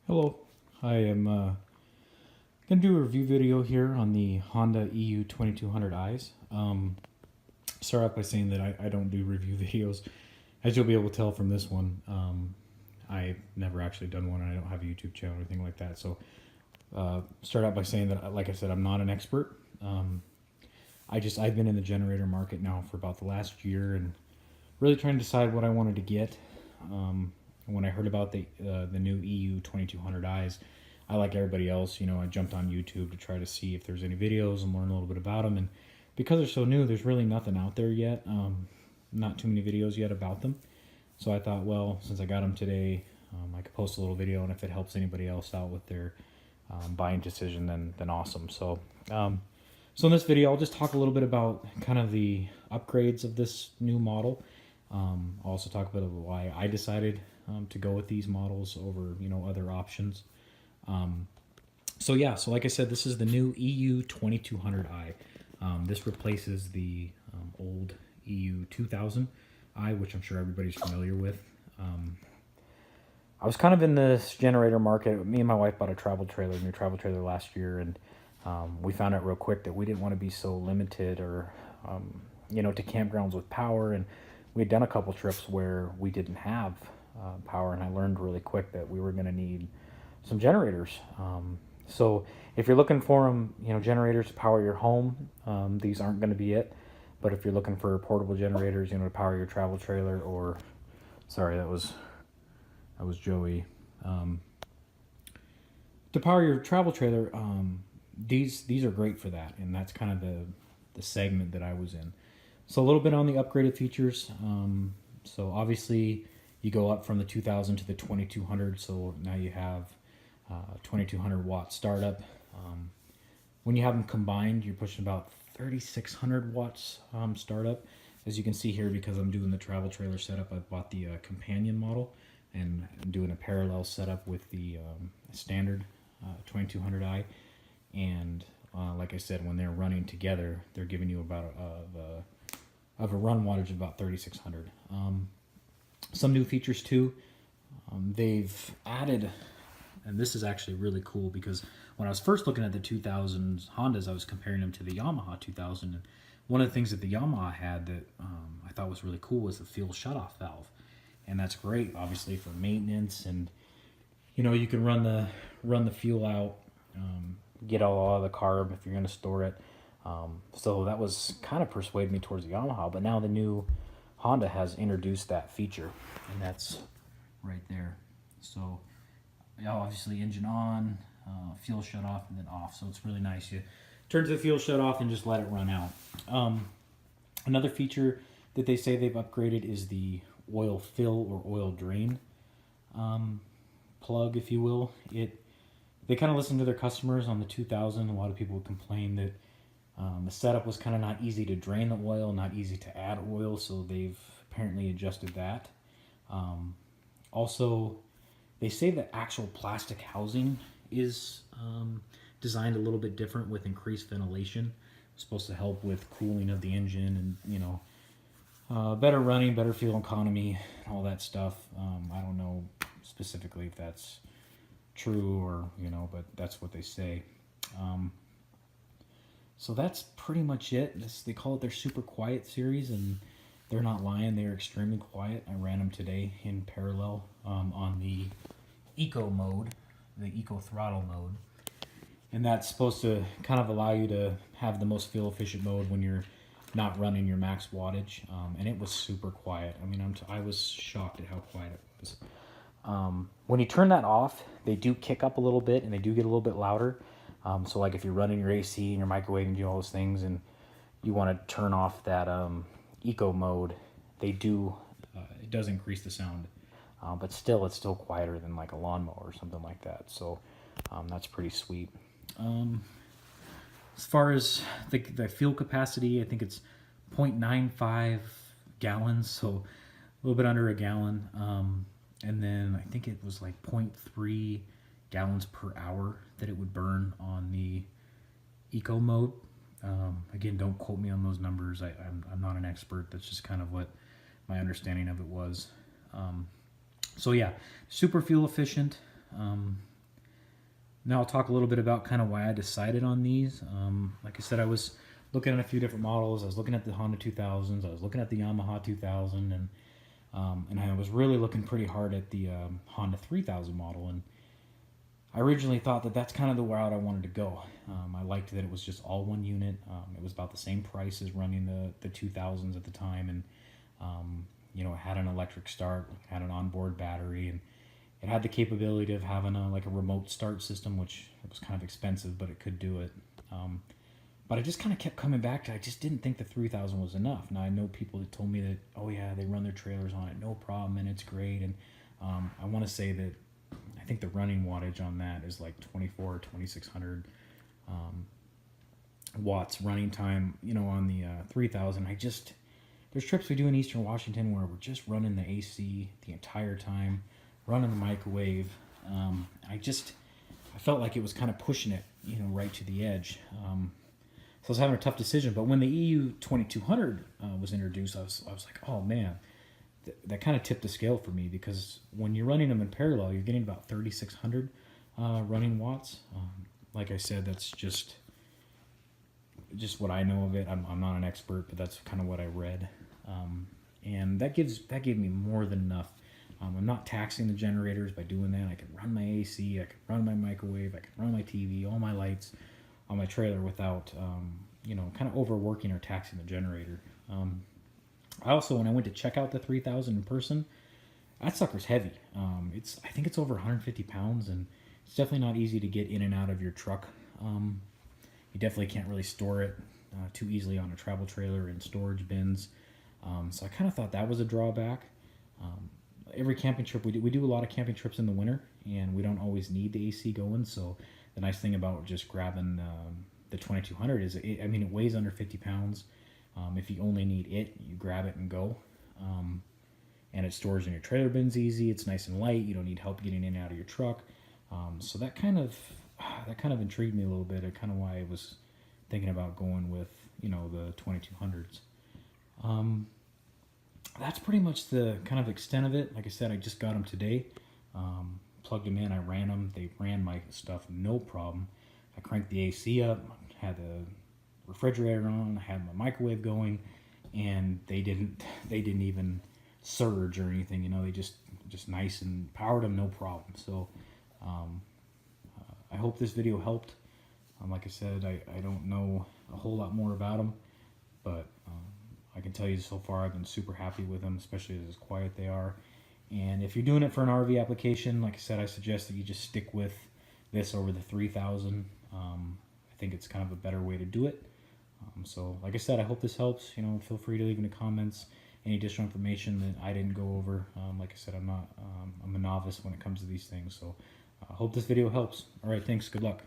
Hello, I am going to do a review video here on the Honda EU2200i's. Start off by saying that I don't do review videos. As you'll be able to tell from this one, I've never actually done one and I don't have a YouTube channel or anything like that. So start out by saying that, like I said, I'm not an expert. I've been in the generator market now for about the last year and really trying to decide what I wanted to get. When I heard about the new EU2200i's, I, like everybody else, I jumped on YouTube to try to see if there's any videos and learn a little bit about them. And because they're so new, there's really nothing out there yet. Not too many videos yet about them. So I thought, well, since I got them today, I could post a little video, and if it helps anybody else out with their buying decision, then awesome. So in this video, I'll just talk a little bit about kind of the upgrades of this new model. I'll also talk a bit about why I decided to go with these models over other options. So like I said, this is the new EU2200i. This replaces the old EU2000i, which I'm sure everybody's familiar with. I was kind of in this generator market. Me and my wife bought a new travel trailer last year, and we found out real quick that we didn't want to be so limited or to campgrounds with power. And we had done a couple trips where we didn't have power, and I learned really quick that we were going to need some generators. So if you're looking for them, generators to power your home, these aren't going to be it. But if you're looking for portable generators, to power your travel trailer, or sorry, that was Joey. To power your travel trailer, these are great for that, and that's kind of the segment that I was in. So a little bit on the upgraded features. So obviously you go up from the 2000 to the 2200. So now you have 2200 watt startup. When you have them combined, you're pushing about 3600 watts startup. As you can see here, because I'm doing the travel trailer setup, I bought the companion model and I'm doing a parallel setup with the standard 2200i. And like I said, when they're running together, they're giving you about a run wattage of about 3600. Some new features too. They've added, and this is actually really cool, because when I was first looking at the 2000s Hondas, I was comparing them to the Yamaha 2000. And one of the things that the Yamaha had that I thought was really cool was the fuel shutoff valve. And that's great, obviously, for maintenance, and you can run the fuel out, get all of the carb if you're going to store it. So that was kind of persuaded me towards the Yamaha, but now the new Honda has introduced that feature, and that's right there. So obviously engine on, fuel shut off, and then off. So it's really nice. You turn to the fuel shut off and just let it run out. Another feature that they say they've upgraded is the oil fill or oil drain plug, if you will. They kind of listen to their customers on the 2000. A lot of people would complain that the setup was kind of not easy to drain the oil, not easy to add oil, so they've apparently adjusted that. Also, they say the actual plastic housing is designed a little bit different with increased ventilation. It's supposed to help with cooling of the engine and, better running, better fuel economy, all that stuff. I don't know specifically if that's true or, but that's what they say. So that's pretty much it. They call it their super quiet series, and they're not lying. They're extremely quiet. I ran them today in parallel on the eco mode, the eco throttle mode. And that's supposed to kind of allow you to have the most fuel efficient mode when you're not running your max wattage. And it was super quiet. I mean, I was shocked at how quiet it was. When you turn that off, they do kick up a little bit, and they do get a little bit louder. So like if you're running your AC and your microwave and do all those things, and you want to turn off that eco mode, it does increase the sound. But still, it's still quieter than like a lawnmower or something like that. So that's pretty sweet. As far as the fuel capacity, I think it's 0.95 gallons, so a little bit under a gallon. And then I think it was like 0.3 gallons per hour that it would burn on the eco mode. Again, don't quote me on those numbers. I'm not an expert. That's just kind of what my understanding of it was. So yeah, super fuel efficient. Now I'll talk a little bit about kind of why I decided on these. Like I said, I was looking at a few different models. I was looking at the Honda 2000s. I was looking at the Yamaha 2000, and I was really looking pretty hard at the Honda 3000 model. And I originally thought that that's kind of the route I wanted to go. I liked that it was just all one unit. It was about the same price as running the 2000s at the time, and you know, it had an electric start, had an onboard battery, and it had the capability of having like a remote start system, which it was kind of expensive, but it could do it. But I just kind of kept coming back to, I just didn't think the 3000 was enough. Now I know people that told me that, oh yeah, they run their trailers on it, no problem, and it's great. And I want to say that I think the running wattage on that is like 24 or 2600 watts running time. You know, on the 3000, there's trips we do in Eastern Washington where we're just running the AC the entire time, running the microwave. I felt like it was kind of pushing it, you know, right to the edge. So I was having a tough decision. But when the EU2200 was introduced, I was like, oh man, that kind of tipped the scale for me, because when you're running them in parallel, you're getting about 3600 running watts. Like I said, that's just what I know of it. I'm not an expert, but that's kind of what I read. And that gave me more than enough. I'm not taxing the generators by doing that. I can run my AC, I can run my microwave, I can run my TV, all my lights on my trailer without, you know, kind of overworking or taxing the generator. I also, when I went to check out the 3000 in person, that sucker's heavy. I think it's over 150 pounds, and it's definitely not easy to get in and out of your truck. You definitely can't really store it too easily on a travel trailer in storage bins. So I kind of thought that was a drawback. Every camping trip we do a lot of camping trips in the winter, and we don't always need the AC going. So the nice thing about just grabbing the 2200 is, it weighs under 50 pounds. If you only need it, you grab it and go. And it stores in your trailer bins easy. It's nice and light. You don't need help getting in and out of your truck. So that kind of intrigued me a little bit. Kind of why I was thinking about going with, you know, the 2200s. That's pretty much the kind of extent of it. Like I said, I just got them today. Plugged them in, I ran them. They ran my stuff no problem. I cranked the AC up, had the refrigerator on, I had my microwave going, and they didn't even surge or anything. You know, they just nice and powered them no problem. So I hope this video helped. Like I said, I don't know a whole lot more about them, but I can tell you so far I've been super happy with them, especially as quiet they are. And if you're doing it for an RV application, like I said, I suggest that you just stick with this over the 3000. I think it's kind of a better way to do it. So like I said, I hope this helps. You know, feel free to leave in the comments any additional information that I didn't go over. Like I said, I'm a novice when it comes to these things. So I hope this video helps. All right, thanks. Good luck.